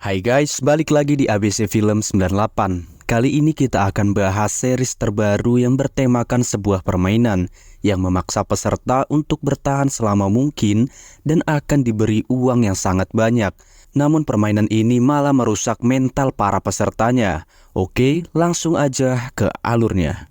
Hai guys, balik lagi di ABC Film 98. Kali ini kita akan bahas series terbaru yang bertemakan sebuah permainan yang memaksa peserta untuk bertahan selama mungkin dan akan diberi uang yang sangat banyak. Namun permainan ini malah merusak mental para pesertanya. Oke, langsung aja ke alurnya.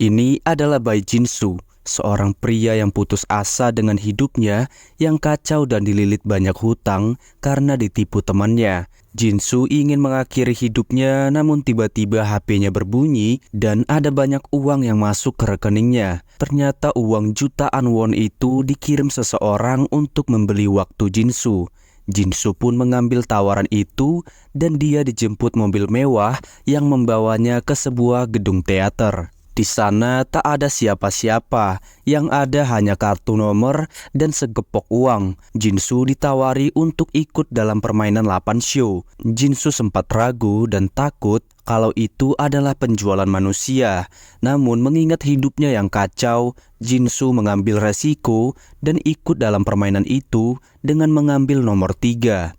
Ini adalah Bai Jinsu, seorang pria yang putus asa dengan hidupnya yang kacau dan dililit banyak hutang karena ditipu temannya. Jinsu ingin mengakhiri hidupnya, namun tiba-tiba HP-nya berbunyi dan ada banyak uang yang masuk ke rekeningnya. Ternyata uang jutaan won itu dikirim seseorang untuk membeli waktu Jinsu. Jinsu pun mengambil tawaran itu dan dia dijemput mobil mewah yang membawanya ke sebuah gedung teater. Di sana tak ada siapa-siapa, yang ada hanya kartu nomor dan segepok uang. Jinsu ditawari untuk ikut dalam permainan 8 show. Jinsu sempat ragu dan takut kalau itu adalah penjualan manusia. Namun mengingat hidupnya yang kacau, Jinsu mengambil resiko dan ikut dalam permainan itu dengan mengambil nomor 3.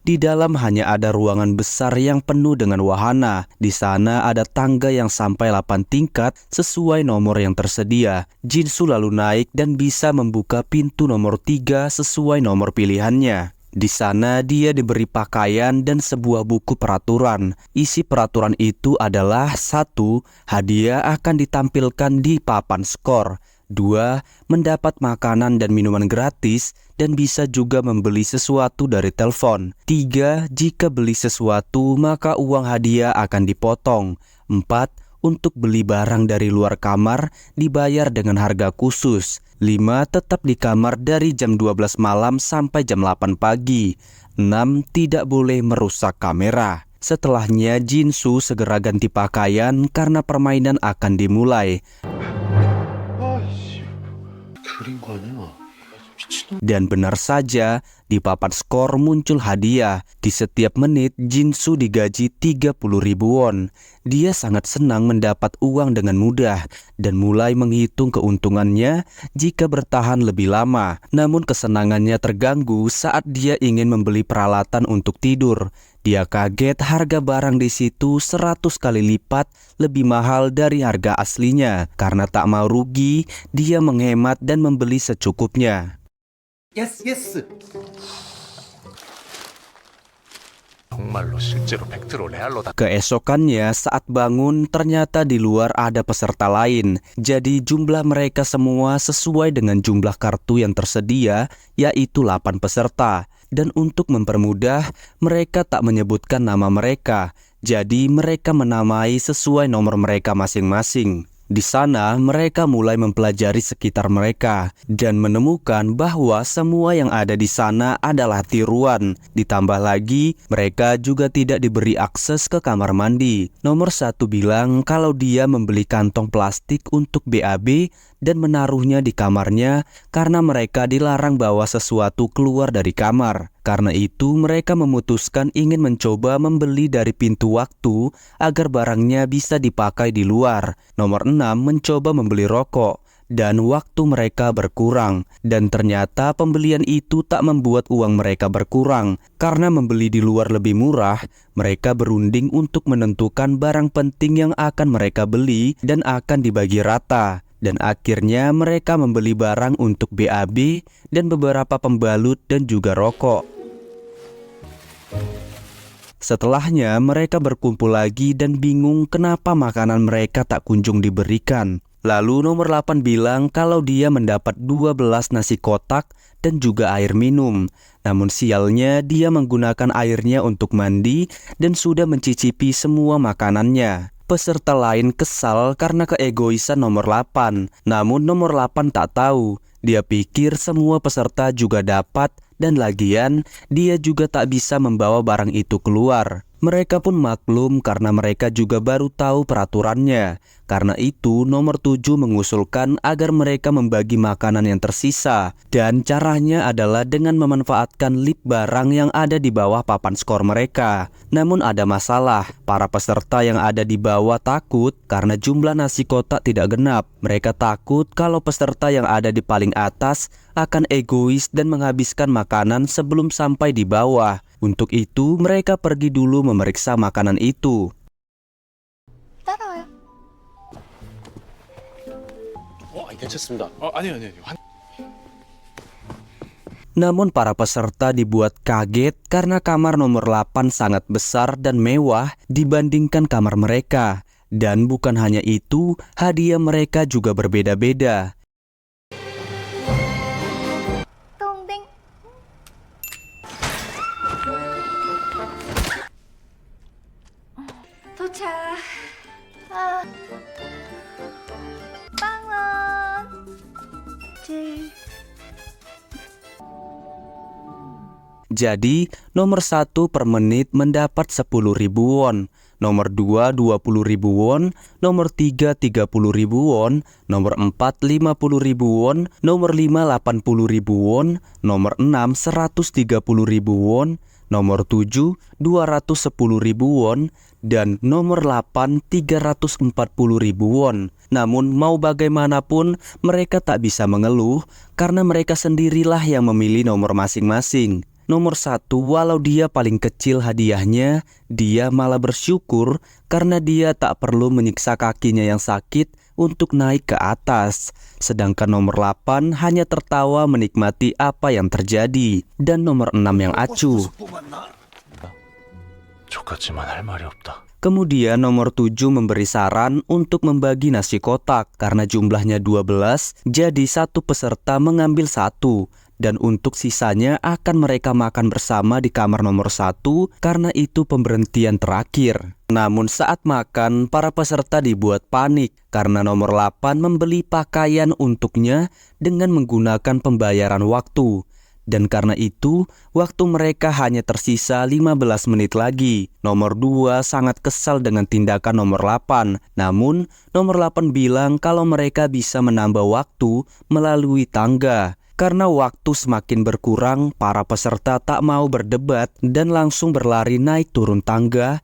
Di dalam hanya ada ruangan besar yang penuh dengan wahana. Di sana ada tangga yang sampai 8 tingkat sesuai nomor yang tersedia. Jinsu lalu naik dan bisa membuka pintu nomor 3 sesuai nomor pilihannya. Di sana dia diberi pakaian dan sebuah buku peraturan. Isi peraturan itu adalah 1. Hadiah akan ditampilkan di papan skor. 2. Mendapat makanan dan minuman gratis dan bisa juga membeli sesuatu dari telepon. 3. Jika beli sesuatu maka uang hadiah akan dipotong. 4. Untuk beli barang dari luar kamar dibayar dengan harga khusus. 5. Tetap di kamar dari jam 12 malam sampai jam 8 pagi. 6. Tidak boleh merusak kamera. Setelahnya Jinsu segera ganti pakaian karena permainan akan dimulai. Dan benar saja, di papan skor muncul hadiah. Di setiap menit, Jinsu digaji 30.000 won. Dia sangat senang mendapat uang dengan mudah dan mulai menghitung keuntungannya jika bertahan lebih lama. Namun kesenangannya terganggu saat dia ingin membeli peralatan untuk tidur. Dia kaget harga barang di situ 100 kali lipat lebih mahal dari harga aslinya. Karena tak mau rugi, dia menghemat dan membeli secukupnya. Yes. Keesokannya saat bangun ternyata di luar ada peserta lain. Jadi jumlah mereka semua sesuai dengan jumlah kartu yang tersedia, yaitu 8 peserta. Dan untuk mempermudah, mereka tak menyebutkan nama mereka. Jadi mereka menamai sesuai nomor mereka masing-masing. Di sana mereka mulai mempelajari sekitar mereka dan menemukan bahwa semua yang ada di sana adalah tiruan. Ditambah lagi mereka juga tidak diberi akses ke kamar mandi. Nomor 1 bilang kalau dia membeli kantong plastik untuk BAB dan menaruhnya di kamarnya karena mereka dilarang bawa sesuatu keluar dari kamar. Karena itu mereka memutuskan ingin mencoba membeli dari pintu waktu agar barangnya bisa dipakai di luar. Nomor 6 mencoba membeli rokok dan waktu mereka berkurang. Dan ternyata pembelian itu tak membuat uang mereka berkurang. Karena membeli di luar lebih murah, mereka berunding untuk menentukan barang penting yang akan mereka beli dan akan dibagi rata. Dan akhirnya mereka membeli barang untuk BAB dan beberapa pembalut dan juga rokok. Setelahnya mereka berkumpul lagi dan bingung kenapa makanan mereka tak kunjung diberikan. Lalu nomor 8 bilang kalau dia mendapat 12 nasi kotak dan juga air minum. Namun sialnya dia menggunakan airnya untuk mandi dan sudah mencicipi semua makanannya. Peserta lain kesal karena keegoisan nomor 8. Namun nomor 8 tak tahu. Dia pikir semua peserta juga dapat dan lagian dia juga tak bisa membawa barang itu keluar. Mereka pun maklum karena mereka juga baru tahu peraturannya. Karena itu nomor 7 mengusulkan agar mereka membagi makanan yang tersisa. Dan caranya adalah dengan memanfaatkan lip barang yang ada di bawah papan skor mereka. Namun ada masalah, para peserta yang ada di bawah takut karena jumlah nasi kotak tidak genap. Mereka takut kalau peserta yang ada di paling atas akan egois dan menghabiskan makanan sebelum sampai di bawah. Untuk itu mereka pergi dulu memeriksa makanan itu. 따라와요. 괜찮습니다. 아니요. Namun para peserta dibuat kaget karena kamar nomor 8 sangat besar dan mewah dibandingkan kamar mereka. Dan bukan hanya itu, hadiah mereka juga berbeda-beda. 똥땡. 도착. 빵원. Jadi, nomor 1 per menit mendapat 10.000 won, nomor 2 20.000 won, nomor 3 30.000 won, nomor 4 50.000 won, nomor 5 80.000 won, nomor 6 130.000 won, nomor 7 210.000 won, dan nomor 8 340.000 won. Namun mau bagaimanapun mereka tak bisa mengeluh karena mereka sendirilah yang memilih nomor masing-masing. Nomor 1, walau dia paling kecil hadiahnya, dia malah bersyukur karena dia tak perlu menyiksa kakinya yang sakit untuk naik ke atas. Sedangkan nomor 8 hanya tertawa menikmati apa yang terjadi. Dan nomor 6 yang acuh. Kemudian nomor 7 memberi saran untuk membagi nasi kotak. Karena jumlahnya 12, jadi satu peserta mengambil 1. Dan untuk sisanya akan mereka makan bersama di kamar nomor 1 karena itu pemberhentian terakhir. Namun saat makan, para peserta dibuat panik karena nomor 8 membeli pakaian untuknya dengan menggunakan pembayaran waktu. Dan karena itu, waktu mereka hanya tersisa 15 menit lagi. Nomor 2 sangat kesal dengan tindakan nomor 8. Namun, nomor 8 bilang kalau mereka bisa menambah waktu melalui tangga. Karena waktu semakin berkurang, para peserta tak mau berdebat dan langsung berlari naik turun tangga.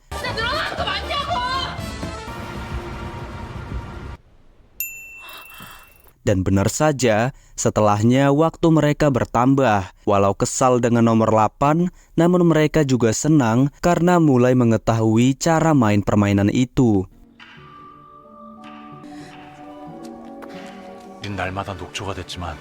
Dan benar saja, setelahnya waktu mereka bertambah. Walau kesal dengan nomor 8, namun mereka juga senang karena mulai mengetahui cara main permainan itu. 날마다 녹초가 됐지만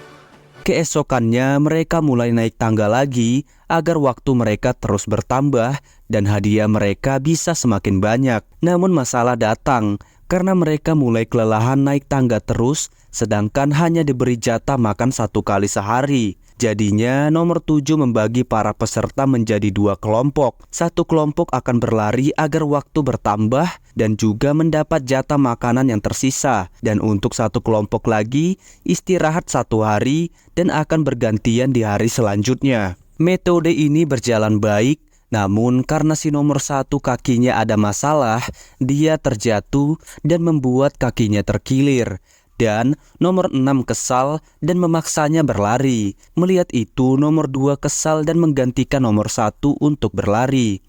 Keesokannya mereka mulai naik tangga lagi agar waktu mereka terus bertambah dan hadiah mereka bisa semakin banyak. Namun masalah datang karena mereka mulai kelelahan naik tangga terus, sedangkan hanya diberi jatah makan 1 kali sehari. Jadinya nomor 7 membagi para peserta menjadi 2 kelompok. Satu kelompok akan berlari agar waktu bertambah dan juga mendapat jatah makanan yang tersisa. Dan untuk satu kelompok lagi istirahat 1 hari dan akan bergantian di hari selanjutnya. Metode ini berjalan baik. Namun karena si nomor 1 kakinya ada masalah, dia terjatuh dan membuat kakinya terkilir. Dan nomor 6 kesal dan memaksanya berlari. Melihat itu nomor 2 kesal dan menggantikan nomor 1 untuk berlari.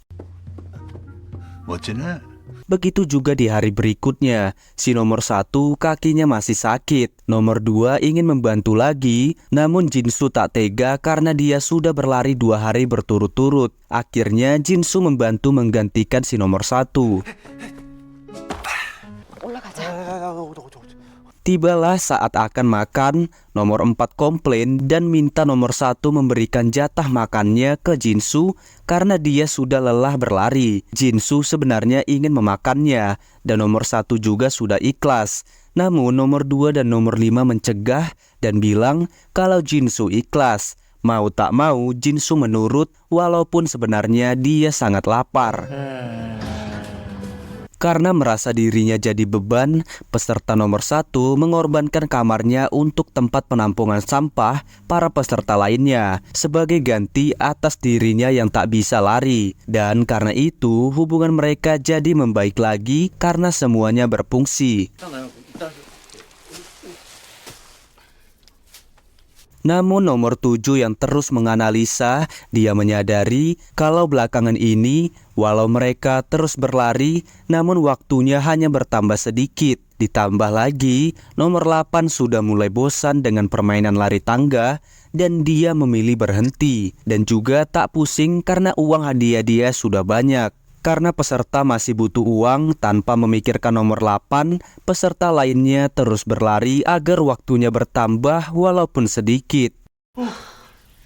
Begitu juga di hari berikutnya, si nomor 1 kakinya masih sakit. Nomor 2 ingin membantu lagi, namun Jinsu tak tega karena dia sudah berlari 2 hari berturut-turut. Akhirnya Jinsu membantu menggantikan si nomor 1. Tibalah saat akan makan, nomor 4 komplain dan minta nomor 1 memberikan jatah makannya ke Jinsu karena dia sudah lelah berlari. Jinsu sebenarnya ingin memakannya dan nomor 1 juga sudah ikhlas. Namun nomor 2 dan nomor 5 mencegah dan bilang kalau Jinsu ikhlas. Mau tak mau Jinsu menurut walaupun sebenarnya dia sangat lapar. Karena merasa dirinya jadi beban, peserta nomor 1 mengorbankan kamarnya untuk tempat penampungan sampah para peserta lainnya sebagai ganti atas dirinya yang tak bisa lari. Dan karena itu hubungan mereka jadi membaik lagi karena semuanya berfungsi. Namun nomor 7 yang terus menganalisa, dia menyadari kalau belakangan ini walau mereka terus berlari, namun waktunya hanya bertambah sedikit. Ditambah lagi, nomor 8 sudah mulai bosan dengan permainan lari tangga dan dia memilih berhenti. Dan juga tak pusing karena uang hadiah dia sudah banyak. Karena peserta masih butuh uang, tanpa memikirkan nomor 8, peserta lainnya terus berlari agar waktunya bertambah walaupun sedikit.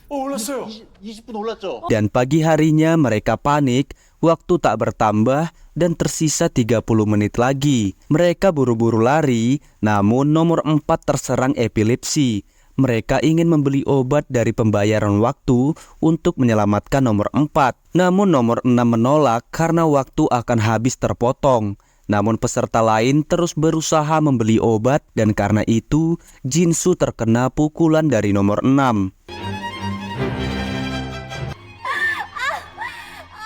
올랐어요. 20분 올랐죠? Dan pagi harinya mereka panik, waktu tak bertambah dan tersisa 30 menit lagi. Mereka buru-buru lari, namun nomor 4 terserang epilepsi. Mereka ingin membeli obat dari pembayaran waktu untuk menyelamatkan nomor 4. Namun nomor 6 menolak karena waktu akan habis terpotong. Namun peserta lain terus berusaha membeli obat dan karena itu Jinsu terkena pukulan dari nomor 6.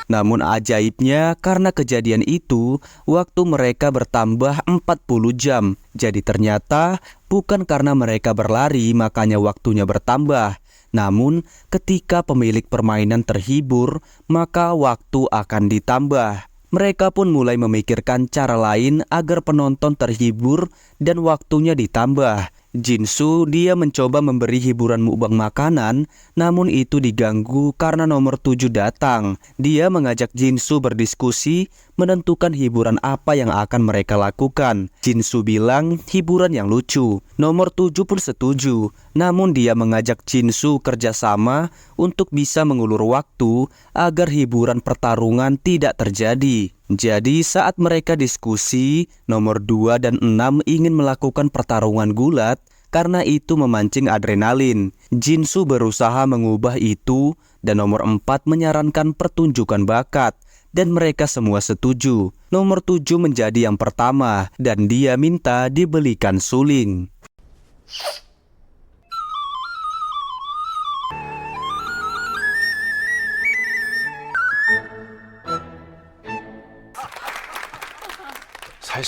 Namun ajaibnya karena kejadian itu waktu mereka bertambah 40 jam. Jadi ternyata bukan karena mereka berlari makanya waktunya bertambah. Namun ketika pemilik permainan terhibur maka waktu akan ditambah. Mereka pun mulai memikirkan cara lain agar penonton terhibur dan waktunya ditambah. Jinsu dia mencoba memberi hiburan mukbang makanan, namun itu diganggu karena nomor 7 datang. Dia mengajak Jinsu berdiskusi menentukan hiburan apa yang akan mereka lakukan. Jinsu bilang hiburan yang lucu. Nomor 7 pun setuju, namun dia mengajak Jinsu kerjasama untuk bisa mengulur waktu agar hiburan pertarungan tidak terjadi. Jadi saat mereka diskusi, nomor 2 dan 6 ingin melakukan pertarungan gulat karena itu memancing adrenalin. Jinsu berusaha mengubah itu dan nomor 4 menyarankan pertunjukan bakat dan mereka semua setuju. Nomor 7 menjadi yang pertama dan dia minta dibelikan suling.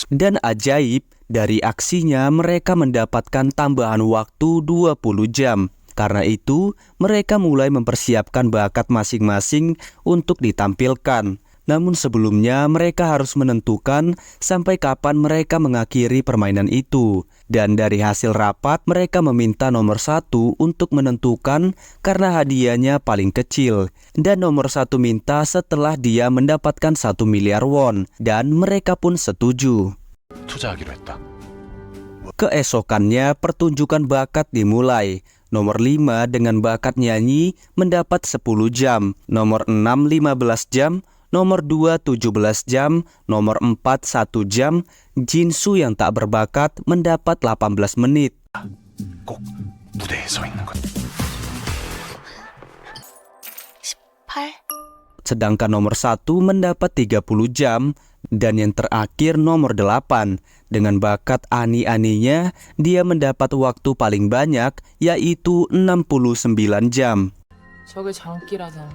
Dan ajaib, dari aksinya mereka mendapatkan tambahan waktu 20 jam. Karena itu, mereka mulai mempersiapkan bakat masing-masing untuk ditampilkan. Namun sebelumnya mereka harus menentukan sampai kapan mereka mengakhiri permainan itu. Dan dari hasil rapat mereka meminta nomor 1 untuk menentukan karena hadiahnya paling kecil. Dan nomor 1 minta setelah dia mendapatkan 1 miliar won. Dan mereka pun setuju. 투자하기로 했다. Keesokannya pertunjukan bakat dimulai. Nomor 5 dengan bakat nyanyi mendapat 10 jam. Nomor 6 15 jam. Nomor 2 17 jam. Nomor 4 1 jam. Jinsu yang tak berbakat mendapat 18 menit. 꼭 무대에 서 있는 것. 8. Sedangkan nomor 1 mendapat 30 jam. Dan yang terakhir nomor 8. Dengan bakat ani-aninya, dia mendapat waktu paling banyak, yaitu 69 jam. 저게 장기라잖아.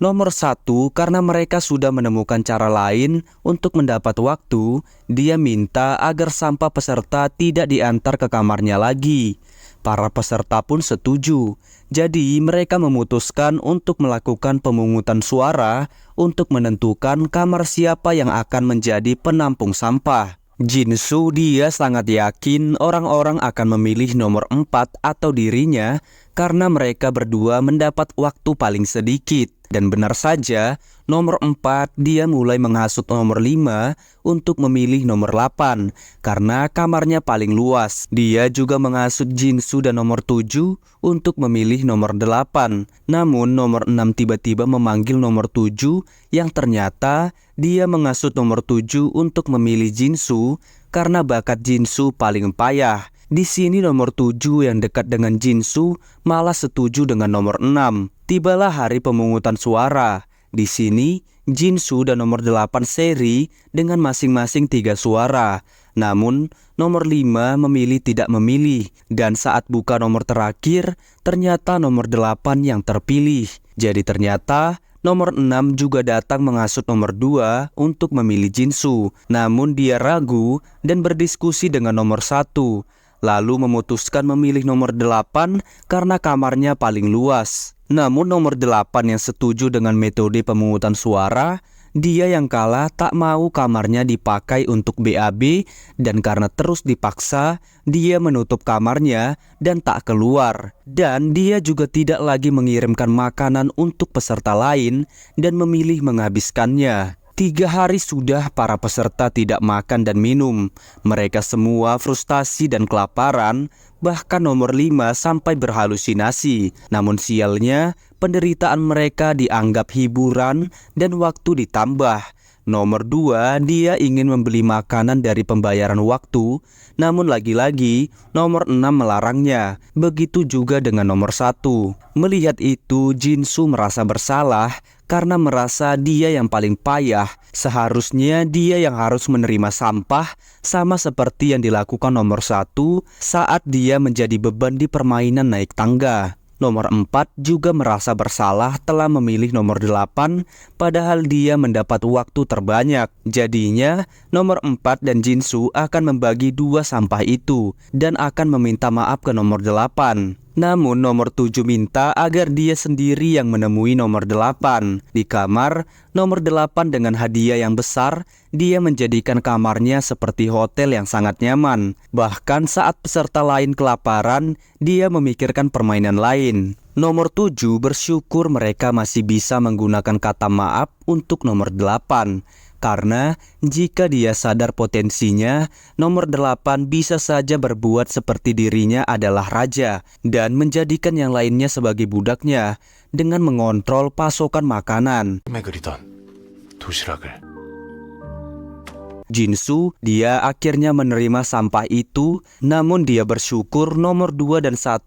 Nomor 1, karena mereka sudah menemukan cara lain untuk mendapat waktu, dia minta agar sampah peserta tidak diantar ke kamarnya lagi. Para peserta pun setuju. Jadi mereka memutuskan untuk melakukan pemungutan suara untuk menentukan kamar siapa yang akan menjadi penampung sampah. Jinsu dia sangat yakin orang-orang akan memilih nomor 4 atau dirinya karena mereka berdua mendapat waktu paling sedikit. Dan benar saja, nomor 4 dia mulai menghasut nomor 5 untuk memilih nomor 8 karena kamarnya paling luas. Dia juga menghasut Jinsu dan nomor 7 untuk memilih nomor 8. Namun nomor 6 tiba-tiba memanggil nomor 7 yang ternyata dia menghasut nomor 7 untuk memilih Jinsu karena bakat Jinsu paling payah. Di sini nomor 7 yang dekat dengan Jinsu malah setuju dengan nomor 6. Tibalah hari pemungutan suara. Di sini, Jinsu dan nomor 8 seri dengan masing-masing 3 suara. Namun, nomor 5 memilih tidak memilih. Dan saat buka nomor terakhir, ternyata nomor 8 yang terpilih. Jadi ternyata nomor 6 juga datang menghasut nomor 2 untuk memilih Jinsu. Namun dia ragu dan berdiskusi dengan nomor 1. Lalu memutuskan memilih nomor 8 karena kamarnya paling luas. Namun nomor 8 yang setuju dengan metode pemungutan suara, dia yang kalah tak mau kamarnya dipakai untuk BAB dan karena terus dipaksa, dia menutup kamarnya dan tak keluar. Dan dia juga tidak lagi mengirimkan makanan untuk peserta lain dan memilih menghabiskannya. 3 hari sudah para peserta tidak makan dan minum. Mereka semua frustasi dan kelaparan, bahkan nomor 5 sampai berhalusinasi. Namun sialnya, penderitaan mereka dianggap hiburan dan waktu ditambah. Nomor 2, dia ingin membeli makanan dari pembayaran waktu, namun lagi-lagi nomor 6 melarangnya. Begitu juga dengan nomor 1. Melihat itu, Jinsu merasa bersalah karena merasa dia yang paling payah. Seharusnya dia yang harus menerima sampah, sama seperti yang dilakukan nomor 1 saat dia menjadi beban di permainan naik tangga. Nomor 4 juga merasa bersalah telah memilih nomor 8, padahal dia mendapat waktu terbanyak. Jadinya, nomor 4 dan Jinsu akan membagi 2 sampah itu dan akan meminta maaf ke nomor 8. Namun nomor 7 minta agar dia sendiri yang menemui nomor 8. Di kamar, nomor 8 dengan hadiah yang besar, dia menjadikan kamarnya seperti hotel yang sangat nyaman. Bahkan saat peserta lain kelaparan, dia memikirkan permainan lain. Nomor 7 bersyukur mereka masih bisa menggunakan kata maaf untuk nomor 8. Karena jika dia sadar potensinya, nomor 8 bisa saja berbuat seperti dirinya adalah raja dan menjadikan yang lainnya sebagai budaknya dengan mengontrol pasokan makanan. 꿈에 그리던 도시락을 Jinsu, dia akhirnya menerima sampah itu, namun dia bersyukur nomor 2 dan 1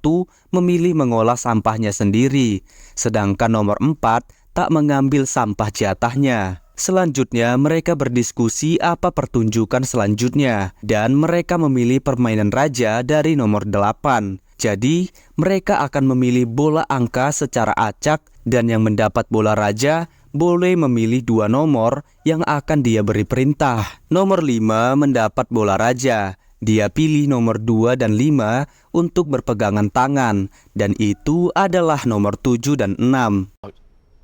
memilih mengolah sampahnya sendiri, sedangkan nomor 4 tak mengambil sampah jatahnya. Selanjutnya mereka berdiskusi apa pertunjukan selanjutnya dan mereka memilih permainan raja dari nomor 8. Jadi mereka akan memilih bola angka secara acak dan yang mendapat bola raja boleh memilih 2 nomor yang akan dia beri perintah. Nomor 5 mendapat bola raja. Dia pilih nomor 2 dan 5 untuk berpegangan tangan dan itu adalah nomor 7 dan 6.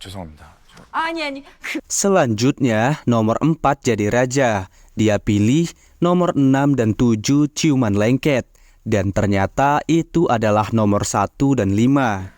죄송합니다. Selanjutnya, nomor 4 jadi raja. Dia pilih nomor 6 dan 7 ciuman lengket. Dan ternyata itu adalah nomor 1 dan 5.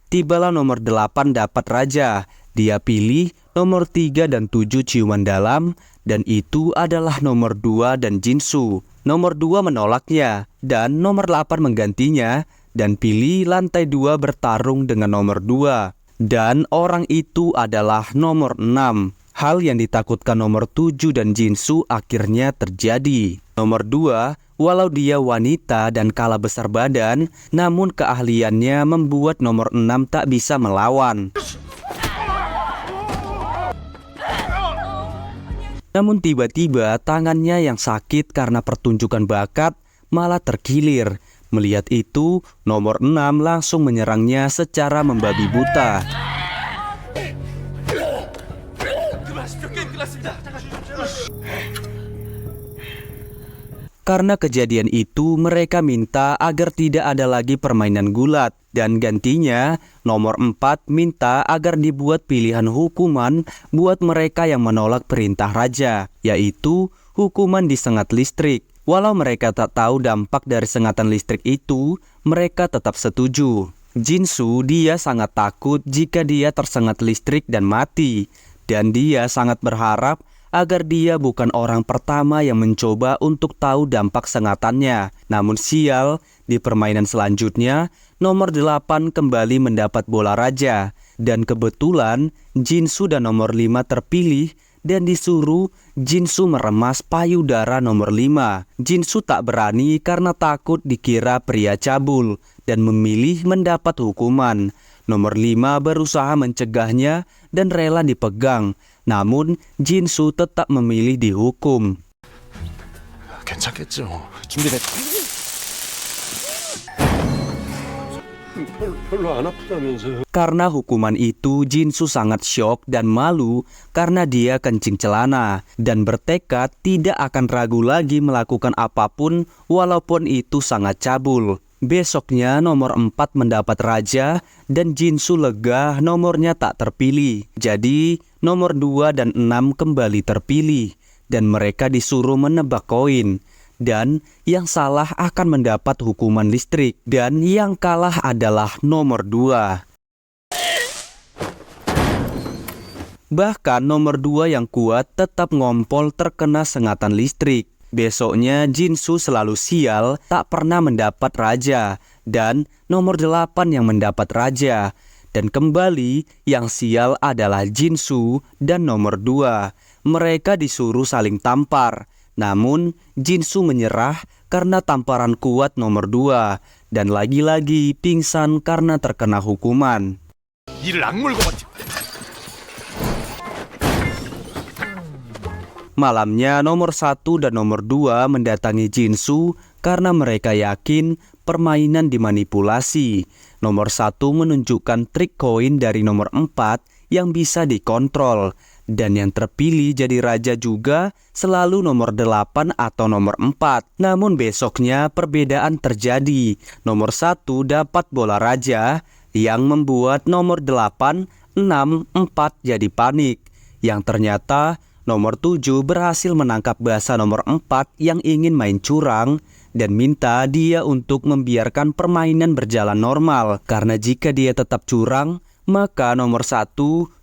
Tibalah nomor 8 dapat raja. Dia pilih nomor 3 dan 7 ciuman dalam. Dan itu adalah nomor 2 dan Jinsu. Nomor 2 menolaknya. Dan nomor 8 menggantinya. Dan pilih lantai 2 bertarung dengan nomor 2. Dan orang itu adalah nomor 6. Hal yang ditakutkan nomor 7 dan Jinsu akhirnya terjadi. Nomor 2, walau dia wanita dan kalah besar badan, namun keahliannya membuat nomor 6 tak bisa melawan. Namun tiba-tiba tangannya yang sakit karena pertunjukan bakat malah terkilir. Melihat itu, nomor 6 langsung menyerangnya secara membabi buta. Karena kejadian itu, mereka minta agar tidak ada lagi permainan gulat. Dan gantinya, nomor 4 minta agar dibuat pilihan hukuman buat mereka yang menolak perintah raja, yaitu hukuman disengat listrik. Walau mereka tak tahu dampak dari sengatan listrik itu, mereka tetap setuju. Jinsu, dia sangat takut jika dia tersengat listrik dan mati. Dan dia sangat berharap agar dia bukan orang pertama yang mencoba untuk tahu dampak sengatannya. Namun sial, di permainan selanjutnya, nomor 8 kembali mendapat bola raja. Dan kebetulan, Jinsu dan nomor 5 terpilih dan disuruh Jinsu meremas payudara nomor 5. Jinsu tak berani karena takut dikira pria cabul dan memilih mendapat hukuman. Nomor 5 berusaha mencegahnya dan rela dipegang. Namun Jinsu tetap memilih dihukum. 괜찮겠죠. 준비됐. 별로 안 아프다면서요. Karena hukuman itu, Jinsu sangat syok dan malu karena dia kencing celana dan bertekad tidak akan ragu lagi melakukan apapun walaupun itu sangat cabul. Besoknya nomor 4 mendapat raja dan Jinsu lega nomornya tak terpilih. Jadi nomor 2 dan 6 kembali terpilih dan mereka disuruh menebak koin. Dan yang salah akan mendapat hukuman listrik. Dan yang kalah adalah nomor 2. Bahkan nomor 2 yang kuat tetap ngompol terkena sengatan listrik. Besoknya Jinsu selalu sial tak pernah mendapat raja. Dan nomor 8 yang mendapat raja. Dan kembali yang sial adalah Jinsu dan nomor 2. Mereka disuruh saling tampar. Namun Jinsu menyerah karena tamparan kuat nomor 2 dan lagi-lagi pingsan karena terkena hukuman. 이를 악물고 버티. Malamnya nomor 1 dan nomor 2 mendatangi Jinsu karena mereka yakin permainan dimanipulasi. Nomor 1 menunjukkan trik koin dari nomor 4 yang bisa dikontrol. Dan yang terpilih jadi raja juga selalu nomor 8 atau nomor 4. Namun besoknya perbedaan terjadi. Nomor 1 dapat bola raja yang membuat nomor 8, 6, 4 jadi panik. Yang ternyata nomor 7 berhasil menangkap basa nomor 4 yang ingin main curang dan minta dia untuk membiarkan permainan berjalan normal. Karena jika dia tetap curang, maka nomor 1,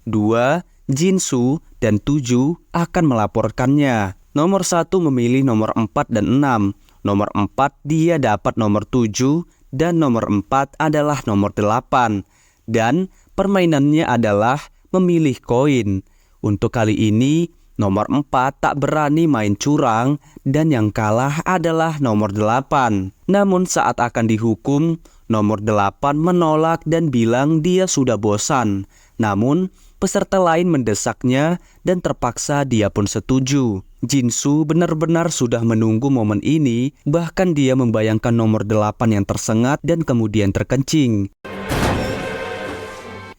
2, Jinsu dan 7 akan melaporkannya. Nomor 1 memilih nomor 4 dan 6. Nomor 4 dia dapat nomor 7 dan nomor 4 adalah nomor 8. Dan permainannya adalah memilih koin. Untuk kali ini nomor 4 tak berani main curang dan yang kalah adalah nomor 8. Namun saat akan dihukum, nomor 8 menolak dan bilang dia sudah bosan. Namun peserta lain mendesaknya dan terpaksa dia pun setuju. Jinsu benar-benar sudah menunggu momen ini, bahkan dia membayangkan nomor 8 yang tersengat dan kemudian terkencing.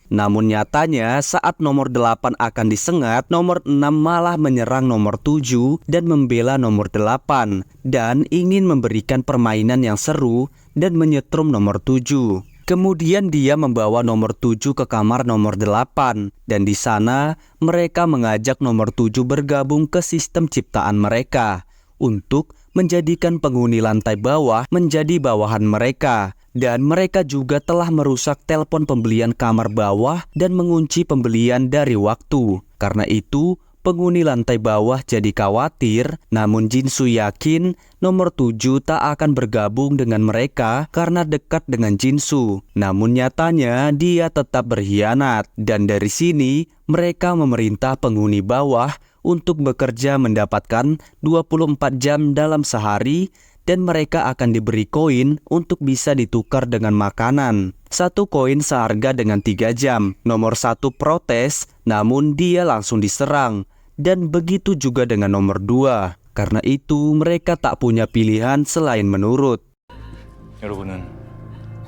Namun nyatanya saat nomor 8 akan disengat, nomor 6 malah menyerang nomor 7 dan membela nomor 8 dan ingin memberikan permainan yang seru dan menyetrum nomor 7. Kemudian dia membawa nomor 7 ke kamar nomor 8 dan di sana mereka mengajak nomor 7 bergabung ke sistem ciptaan mereka untuk menjadikan penghuni lantai bawah menjadi bawahan mereka. Dan mereka juga telah merusak telepon pembelian kamar bawah dan mengunci pembelian dari waktu. Karena itu penghuni lantai bawah jadi khawatir, namun Jinsu yakin nomor 7 tak akan bergabung dengan mereka karena dekat dengan Jinsu. Namun nyatanya dia tetap berkhianat dan dari sini mereka memerintah penghuni bawah untuk bekerja mendapatkan 24 jam dalam sehari dan mereka akan diberi koin untuk bisa ditukar dengan makanan. 1 koin seharga dengan 3 jam. Nomor 1 protes, namun dia langsung diserang. Dan begitu juga dengan nomor 2. Karena itu mereka tak punya pilihan selain menurut. 여러분은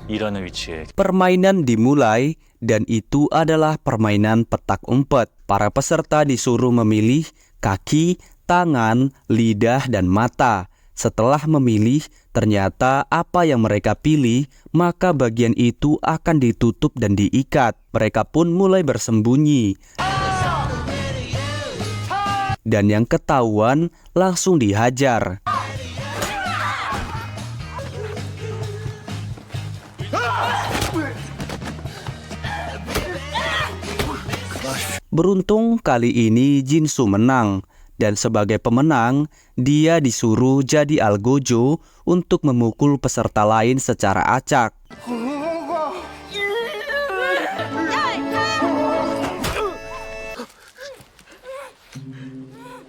일하는 위치에 Permainan dimulai dan itu adalah permainan petak umpet. Para peserta disuruh memilih kaki, tangan, lidah, dan mata. Setelah memilih, ternyata apa yang mereka pilih, maka bagian itu akan ditutup dan diikat. Mereka pun mulai bersembunyi. Dan yang ketahuan langsung dihajar. Beruntung kali ini Jinsu menang. Dan sebagai pemenang, dia disuruh jadi algojo untuk memukul peserta lain secara acak.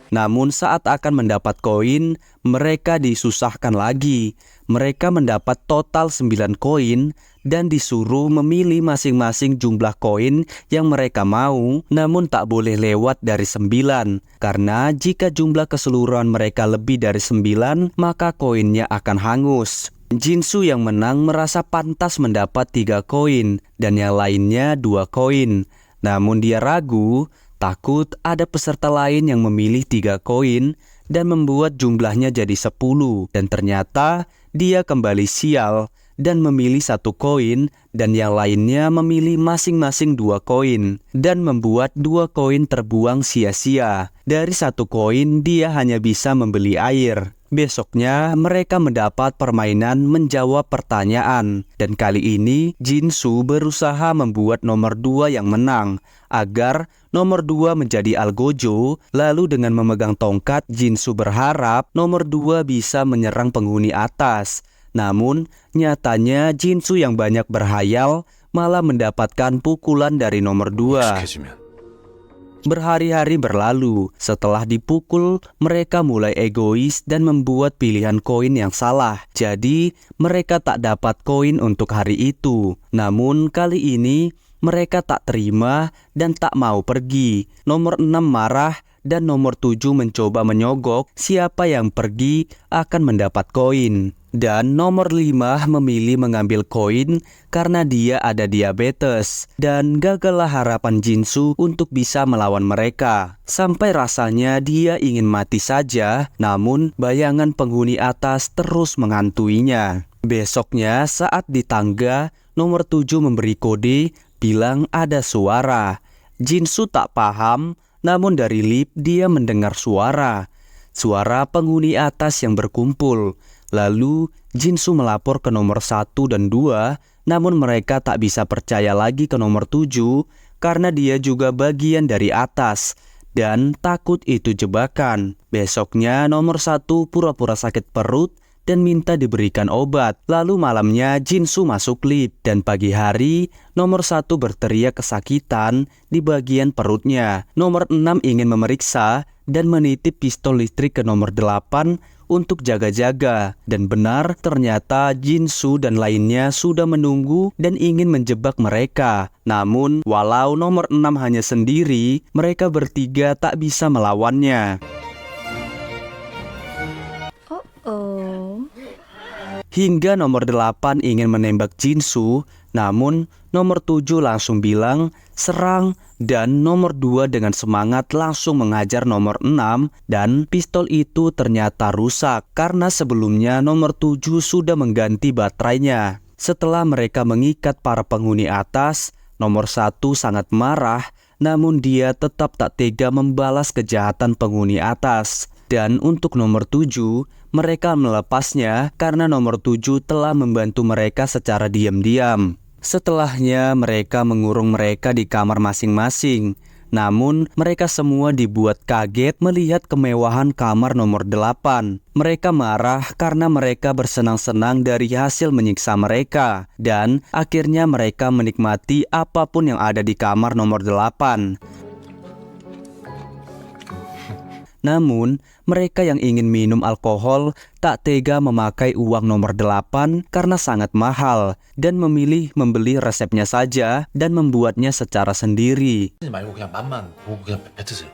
Namun saat akan mendapat koin, mereka disusahkan lagi. Mereka mendapat total 9 koin dan disuruh memilih masing-masing jumlah koin yang mereka mau, namun tak boleh lewat dari 9, karena jika jumlah keseluruhan mereka lebih dari 9, maka koinnya akan hangus. Jinsu yang menang merasa pantas mendapat 3 koin dan yang lainnya 2 koin. Namun dia ragu, takut ada peserta lain yang memilih 3 koin dan membuat jumlahnya jadi 10. Dan ternyata dia kembali sial dan memilih 1 koin dan yang lainnya memilih masing-masing 2 koin dan membuat 2 koin terbuang sia-sia. Dari 1 koin dia hanya bisa membeli air. Besoknya mereka mendapat permainan menjawab pertanyaan dan kali ini Jinsu berusaha membuat nomor 2 yang menang agar nomor 2 menjadi algojo. Lalu dengan memegang tongkat, Jinsu berharap nomor 2 bisa menyerang penghuni atas. Namun nyatanya Jinsu yang banyak berhayal malah mendapatkan pukulan dari nomor 2. Berhari-hari berlalu, setelah dipukul, mereka mulai egois dan membuat pilihan koin yang salah. Jadi, mereka tak dapat koin untuk hari itu. Namun, kali ini mereka tak terima dan tak mau pergi. Nomor 6 marah dan nomor 7 mencoba menyogok siapa yang pergi akan mendapat koin. Dan nomor 5 memilih mengambil koin karena dia ada diabetes. Dan gagallah harapan Jinsu untuk bisa melawan mereka. Sampai rasanya dia ingin mati saja, namun bayangan penghuni atas terus menghantuinya. Besoknya saat di tangga, nomor 7 memberi kode bilang ada suara. Jinsu tak paham, namun dari lift dia mendengar suara penghuni atas yang berkumpul. Lalu Jinsu melapor ke nomor 1 dan 2, namun mereka tak bisa percaya lagi ke nomor 7 karena dia juga bagian dari atas dan takut itu jebakan. Besoknya nomor 1 pura-pura sakit perut dan minta diberikan obat. Lalu malamnya Jinsu masuk lift dan pagi hari nomor 1 berteriak kesakitan di bagian perutnya. Nomor 6 ingin memeriksa dan menitip pistol listrik ke nomor 8 untuk jaga-jaga. Dan benar, ternyata Jinsu dan lainnya sudah menunggu dan ingin menjebak mereka. Namun, walau nomor 6 hanya sendiri, mereka bertiga tak bisa melawannya. Hingga nomor 8 ingin menembak Jinsu, namun nomor 7 langsung bilang serang dan nomor 2 dengan semangat langsung mengajar nomor 6 dan pistol itu ternyata rusak karena sebelumnya nomor 7 sudah mengganti baterainya. Setelah mereka mengikat para penghuni atas, nomor 1 sangat marah, namun dia tetap tak tega membalas kejahatan penghuni atas. Dan untuk nomor 7, mereka melepasnya karena nomor 7 telah membantu mereka secara diam-diam. Setelahnya mereka mengurung mereka di kamar masing-masing. Namun mereka semua dibuat kaget melihat kemewahan kamar nomor 8. Mereka marah karena mereka bersenang-senang dari hasil menyiksa mereka. Dan akhirnya mereka menikmati apapun yang ada di kamar nomor 8. Namun, mereka yang ingin minum alkohol tak tega memakai uang nomor 8 karena sangat mahal dan memilih membeli resepnya saja dan membuatnya secara sendiri. 말고 그냥 맛만 보고 그냥 뱉으세요.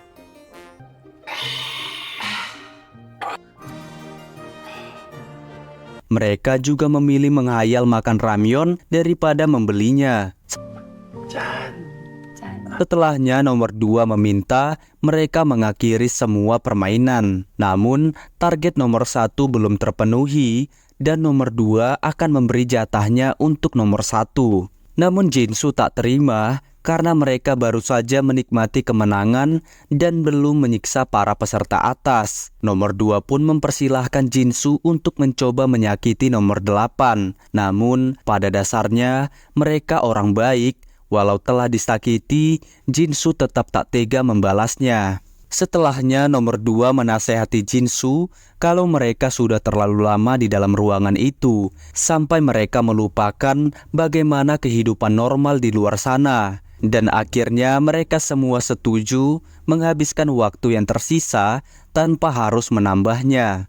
Mereka juga memilih menghayal makan ramyeon daripada membelinya. Setelahnya nomor 2 meminta mereka mengakhiri semua permainan. Namun target nomor 1 belum terpenuhi dan nomor 2 akan memberi jatahnya untuk nomor 1. Namun Jinsu tak terima karena mereka baru saja menikmati kemenangan dan belum menyiksa para peserta atas. Nomor 2 pun mempersilahkan Jinsu untuk mencoba menyakiti nomor 8. Namun pada dasarnya mereka orang baik. Walau telah disakiti, Jinsu tetap tak tega membalasnya. Setelahnya nomor 2 menasehati Jinsu kalau mereka sudah terlalu lama di dalam ruangan itu, sampai mereka melupakan bagaimana kehidupan normal di luar sana. Dan akhirnya mereka semua setuju menghabiskan waktu yang tersisa tanpa harus menambahnya.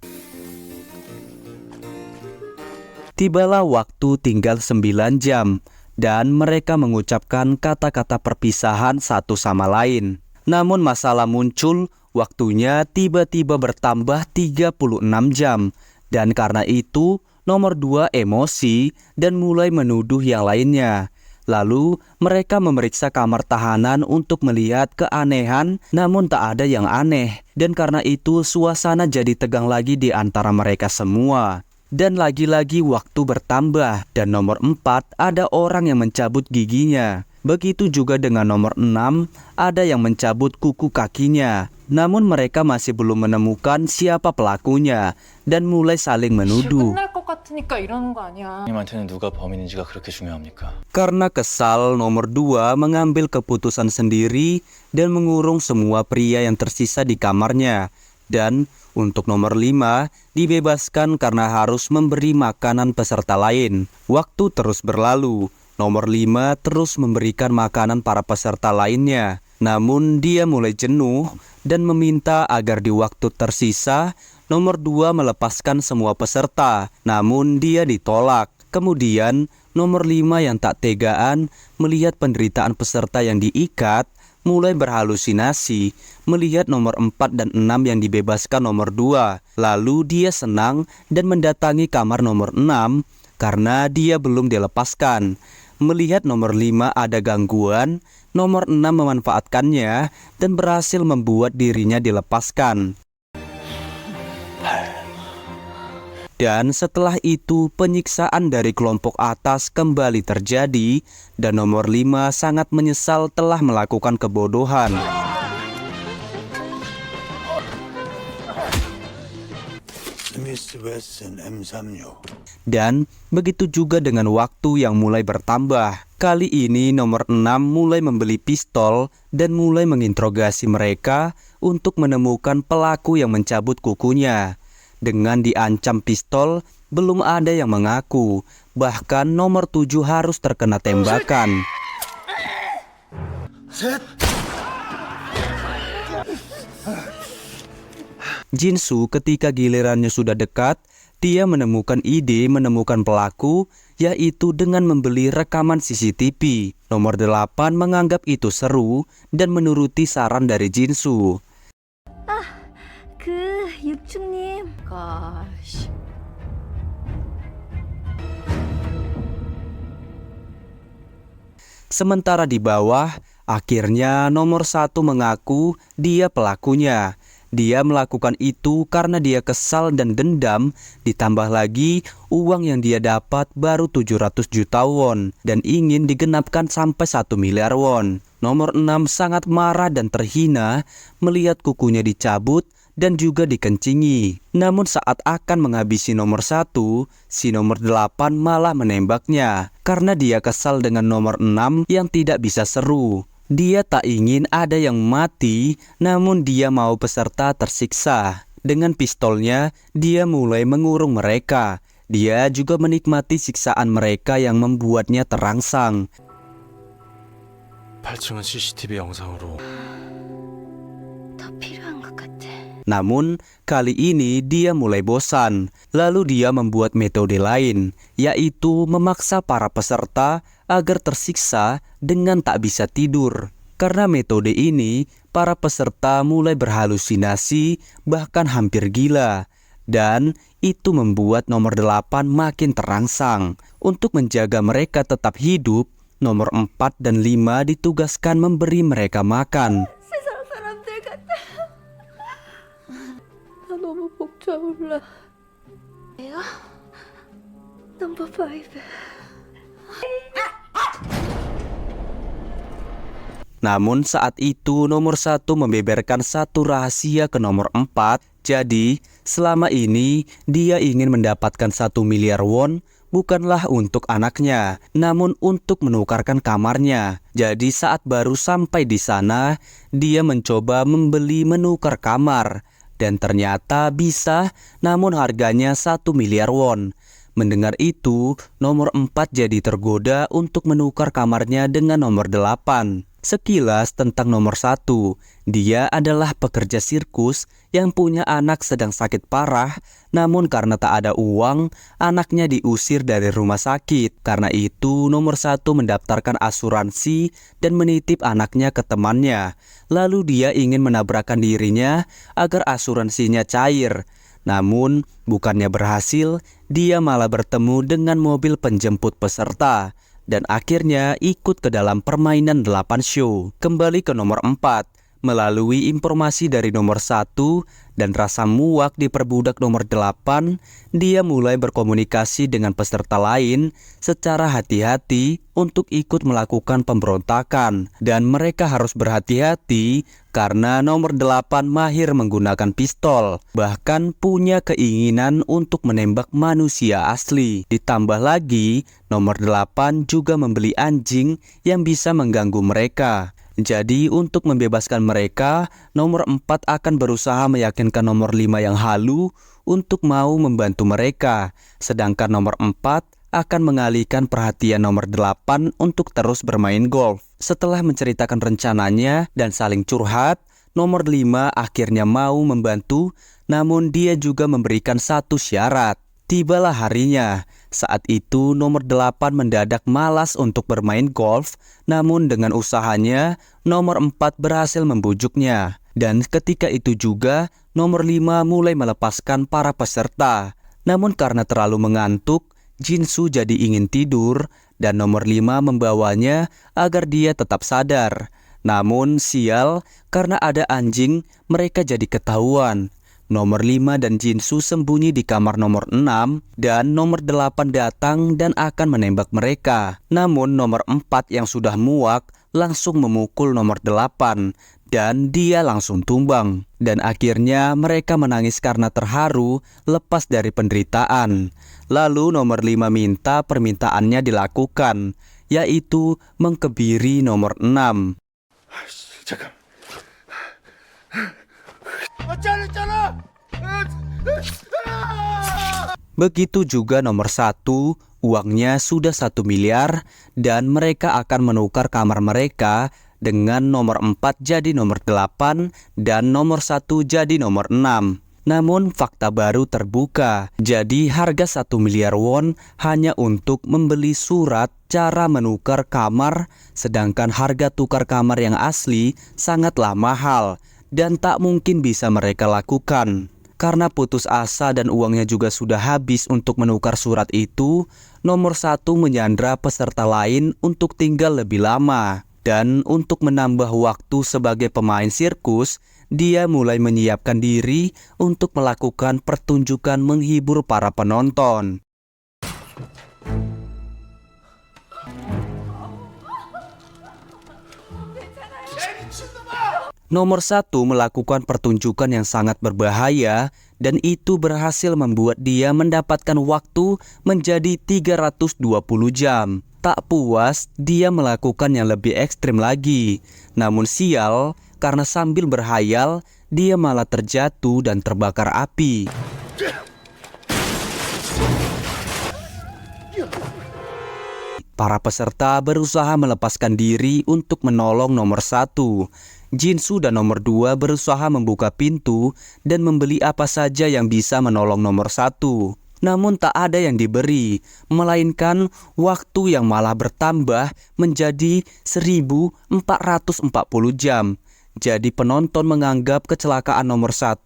Tibalah waktu tinggal 9 jam dan mereka mengucapkan kata-kata perpisahan satu sama lain. Namun masalah muncul, waktunya tiba-tiba bertambah 36 jam. Dan karena itu, nomor 2 emosi dan mulai menuduh yang lainnya. Lalu mereka memeriksa kamar tahanan untuk melihat keanehan, namun tak ada yang aneh. Dan karena itu suasana jadi tegang lagi di antara mereka semua. Dan lagi-lagi waktu bertambah dan nomor 4 ada orang yang mencabut giginya. Begitu juga dengan nomor 6 ada yang mencabut kuku kakinya. Namun mereka masih belum menemukan siapa pelakunya dan mulai saling menuduh. 끝날 것 같으니까 이러는 거 아니야. 님한테는 누가 범인인지가 그렇게 중요합니까? Karena kesal, nomor 2 mengambil keputusan sendiri dan mengurung semua pria yang tersisa di kamarnya. Dan untuk nomor 5 dibebaskan karena harus memberi makanan peserta lain. Waktu terus berlalu. Nomor 5 terus memberikan makanan para peserta lainnya. Namun dia mulai jenuh dan meminta agar di waktu tersisa nomor 2 melepaskan semua peserta. Namun dia ditolak. Kemudian nomor 5 yang tak tegaan melihat penderitaan peserta yang diikat mulai berhalusinasi melihat nomor 4 dan 6 yang dibebaskan nomor 2. Lalu dia senang dan mendatangi kamar nomor 6 karena dia belum dilepaskan. Melihat nomor 5 ada gangguan, nomor 6 memanfaatkannya dan berhasil membuat dirinya dilepaskan. Dan setelah itu penyiksaan dari kelompok atas kembali terjadi dan nomor 5 sangat menyesal telah melakukan kebodohan. Dan begitu juga dengan waktu yang mulai bertambah. Kali ini nomor 6 mulai membeli pistol dan mulai menginterogasi mereka untuk menemukan pelaku yang mencabut kukunya. Dengan diancam pistol, belum ada yang mengaku. Bahkan nomor 7 harus terkena tembakan. Jinsu ketika gilirannya sudah dekat, dia menemukan ide menemukan pelaku, yaitu dengan membeli rekaman CCTV. Nomor 8 menganggap itu seru dan menuruti saran dari Jinsu. 육중님. gosh. Sementara di bawah, akhirnya nomor 1 mengaku dia pelakunya. Dia melakukan itu karena dia kesal dan dendam, ditambah lagi uang yang dia dapat baru 700 juta won dan ingin digenapkan sampai 1 miliar won. Nomor 6 sangat marah dan terhina melihat kukunya dicabut dan juga dikencingi. Namun saat akan menghabisi nomor 1, si nomor 8 malah menembaknya karena dia kesal dengan nomor 6 yang tidak bisa seru. Dia tak ingin ada yang mati, namun dia mau peserta tersiksa. Dengan pistolnya, dia mulai mengurung mereka. Dia juga menikmati siksaan mereka yang membuatnya terangsang. 8층은 CCTV 영상으로 더 필요한 것 같아. Namun, kali ini dia mulai bosan. Lalu dia membuat metode lain, yaitu memaksa para peserta agar tersiksa dengan tak bisa tidur. Karena metode ini, para peserta mulai berhalusinasi, bahkan hampir gila. Dan itu membuat nomor 8 makin terangsang. Untuk menjaga mereka tetap hidup, nomor 4 dan 5 ditugaskan memberi mereka makan. 세상 사람들 같아. 나 너무 복잡몰라. 내가 넘버 5. Namun saat itu nomor 1 membeberkan satu rahasia ke nomor 4. Jadi selama ini dia ingin mendapatkan 1 miliar won bukanlah untuk anaknya, namun untuk menukarkan kamarnya. Jadi saat baru sampai di sana, dia mencoba membeli menukar kamar. Dan ternyata bisa, namun harganya 1 miliar won. Mendengar itu, nomor 4 jadi tergoda untuk menukar kamarnya dengan nomor 8. Sekilas tentang nomor 1, dia adalah pekerja sirkus yang punya anak sedang sakit parah, namun karena tak ada uang, anaknya diusir dari rumah sakit. Karena itu nomor 1 mendaftarkan asuransi dan menitip anaknya ke temannya. Lalu dia ingin menabrakkan dirinya agar asuransinya cair. Namun bukannya berhasil, dia malah bertemu dengan mobil penjemput peserta. Dan akhirnya ikut ke dalam permainan 8 show. Kembali ke nomor 4. Melalui informasi dari nomor 1 dan rasa muak diperbudak nomor 8, dia mulai berkomunikasi dengan peserta lain secara hati-hati untuk ikut melakukan pemberontakan. Dan mereka harus berhati-hati karena nomor 8 mahir menggunakan pistol, bahkan punya keinginan untuk menembak manusia asli. Ditambah lagi, nomor 8 juga membeli anjing yang bisa mengganggu mereka. Jadi untuk membebaskan mereka, nomor 4 akan berusaha meyakinkan nomor 5 yang halu untuk mau membantu mereka. Sedangkan nomor 4 akan mengalihkan perhatian nomor 8 untuk terus bermain golf. Setelah menceritakan rencananya dan saling curhat, nomor 5 akhirnya mau membantu, namun dia juga memberikan satu syarat. Tibalah harinya. Saat itu nomor 8 mendadak malas untuk bermain golf, namun dengan usahanya nomor 4 berhasil membujuknya. Dan ketika itu juga nomor 5 mulai melepaskan para peserta. Namun karena terlalu mengantuk, Jinsu jadi ingin tidur dan nomor 5 membawanya agar dia tetap sadar. Namun sial, karena ada anjing, mereka jadi ketahuan. Nomor 5 dan Jinsu sembunyi di kamar nomor 6 dan nomor 8 datang dan akan menembak mereka. Namun nomor 4 yang sudah muak langsung memukul nomor 8 dan dia langsung tumbang. Dan akhirnya mereka menangis karena terharu lepas dari penderitaan. Lalu nomor 5 minta permintaannya dilakukan, yaitu mengkebiri nomor 6. 잠깐. Begitu juga nomor 1, uangnya sudah 1 miliar dan mereka akan menukar kamar mereka dengan nomor 4 jadi nomor 8 dan nomor 1 jadi nomor 6. Namun fakta baru terbuka, jadi harga 1 miliar won hanya untuk membeli surat cara menukar kamar, sedangkan harga tukar kamar yang asli sangatlah mahal dan tak mungkin bisa mereka lakukan. Karena putus asa dan uangnya juga sudah habis untuk menukar surat itu, nomor 1 menyandra peserta lain untuk tinggal lebih lama. Dan untuk menambah waktu sebagai pemain sirkus, dia mulai menyiapkan diri untuk melakukan pertunjukan menghibur para penonton. Nomor 1 melakukan pertunjukan yang sangat berbahaya dan itu berhasil membuat dia mendapatkan waktu menjadi 320 jam. Tak puas, dia melakukan yang lebih ekstrim lagi. Namun sial, karena sambil berhayal, dia malah terjatuh dan terbakar api. Para peserta berusaha melepaskan diri untuk menolong nomor 1. Jinsu dan nomor 2 berusaha membuka pintu dan membeli apa saja yang bisa menolong nomor 1. Namun tak ada yang diberi, melainkan waktu yang malah bertambah menjadi 1440 jam. Jadi penonton menganggap kecelakaan nomor 1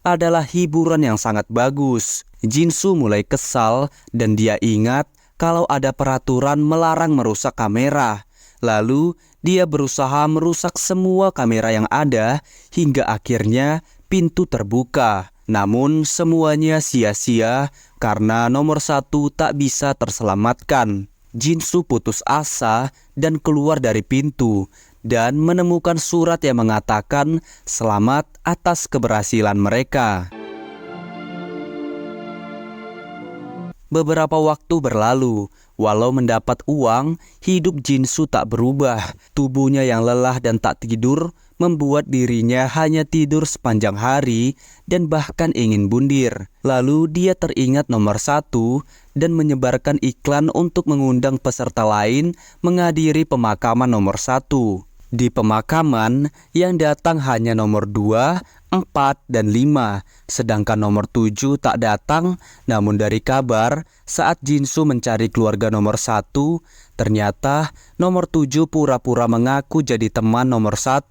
adalah hiburan yang sangat bagus. Jinsu mulai kesal dan dia ingat kalau ada peraturan melarang merusak kamera. Lalu dia berusaha merusak semua kamera yang ada hingga akhirnya pintu terbuka. Namun semuanya sia-sia karena nomor 1 tak bisa terselamatkan. Jinsu putus asa dan keluar dari pintu dan menemukan surat yang mengatakan selamat atas keberhasilan mereka. Beberapa waktu berlalu, walau mendapat uang, hidup Jinsu tak berubah. Tubuhnya yang lelah dan tak tidur membuat dirinya hanya tidur sepanjang hari dan bahkan ingin bundir. Lalu dia teringat nomor 1 dan menyebarkan iklan untuk mengundang peserta lain menghadiri pemakaman nomor 1. Di pemakaman, yang datang hanya nomor 2, 4, dan 5, sedangkan nomor 7 tak datang. Namun dari kabar, saat Jinsu mencari keluarga nomor 1, ternyata nomor 7 pura-pura mengaku jadi teman nomor 1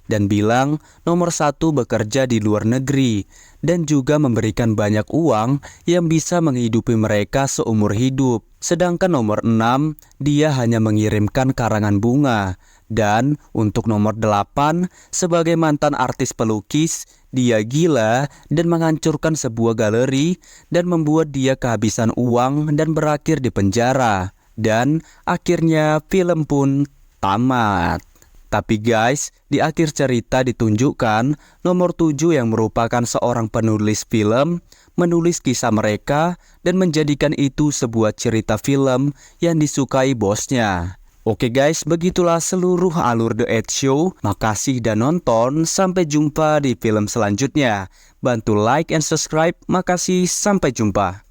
dan bilang nomor 1 bekerja di luar negeri dan juga memberikan banyak uang yang bisa menghidupi mereka seumur hidup. Sedangkan nomor 6, dia hanya mengirimkan karangan bunga. Dan untuk nomor 8, sebagai mantan artis pelukis, dia gila dan menghancurkan sebuah galeri dan membuat dia kehabisan uang dan berakhir di penjara. Dan akhirnya film pun tamat. Tapi guys, di akhir cerita ditunjukkan nomor 7 yang merupakan seorang penulis film menulis kisah mereka dan menjadikan itu sebuah cerita film yang disukai bosnya. Oke guys, begitulah seluruh alur The 8 Show. Makasih dan nonton, sampai jumpa di film selanjutnya. Bantu like and subscribe, makasih, sampai jumpa.